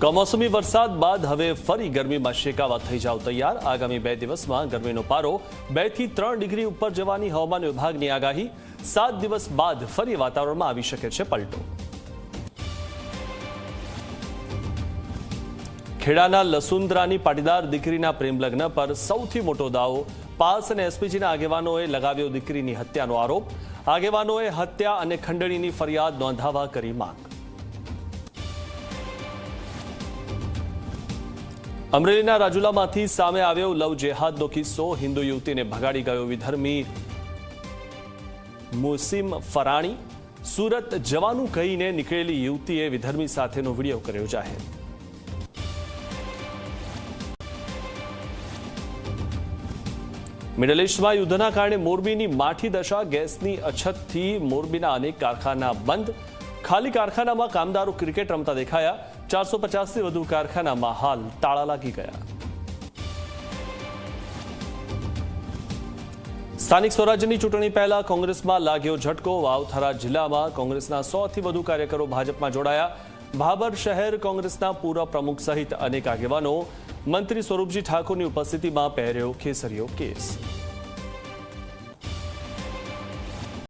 કમોસમી વરસાદ બાદ હવે ફરી ગરમીમાં શેકાવા થઈ જાવ તૈયાર। આગામી 2 દિવસમાં ગરમીનો પારો 2 થી 3 ડિગ્રી ઉપર જવાની હવામાન વિભાગની આગાહી। 7 દિવસ બાદ ફરી વાતાવરણમાં આવી શકે છે પલટો। ખેડાના લસુંદરાની પાટીદાર દીકરીના પ્રેમલગ્ન પર સૌથી મોટો દાવો। પાસ અને એસપીજીના આગેવાનોએ લગાવ્યો દીકરીની હત્યાનો આરોપ। આગેવાનોએ હત્યા અને ખંડણીની ફરિયાદ નોંધાવવા કરી માંગ। અમરેલીના રાજુલામાંથી સામે આવ્યો લવ જેહાદનો કિસ્સો। હિન્દુ યુવતીને ભગાડી ગયો વિધર્મી મુસીમ ફરાણી। સુરત જવાનું કહીને નીકળેલી યુવતીએ વિધર્મી સાથેનો વિડીયો કર્યો જાહેર। મિડલ ઇસ્ટમાં યુદ્ધના કારણે મોરબીની માઠી દશા। ગેસની અછતથી મોરબીના અનેક કારખાના બંધ। ખાલી કારખાનામાં કામદારો ક્રિકેટ રમતા દેખાયા। 450થી વધુ કારખાનામાં હાલ તાળા લાગી ગયા। સ્થાનિક સ્વરાજ્યની ચૂંટણી પહેલા કોંગ્રેસમાં લાગ્યો ઝટકો। વાવથરા જિલ્લામાં કોંગ્રેસના 100થી વધુ કાર્યકરો ભાજપમાં જોડાયા। ભાભર શહેર કોંગ્રેસના પૂર્વ પ્રમુખ સહિત અનેક આગેવાનો મંત્રી સ્વરૂપજી ઠાકોરની ઉપસ્થિતિમાં પહેર્યો કેસરીયો કેસ।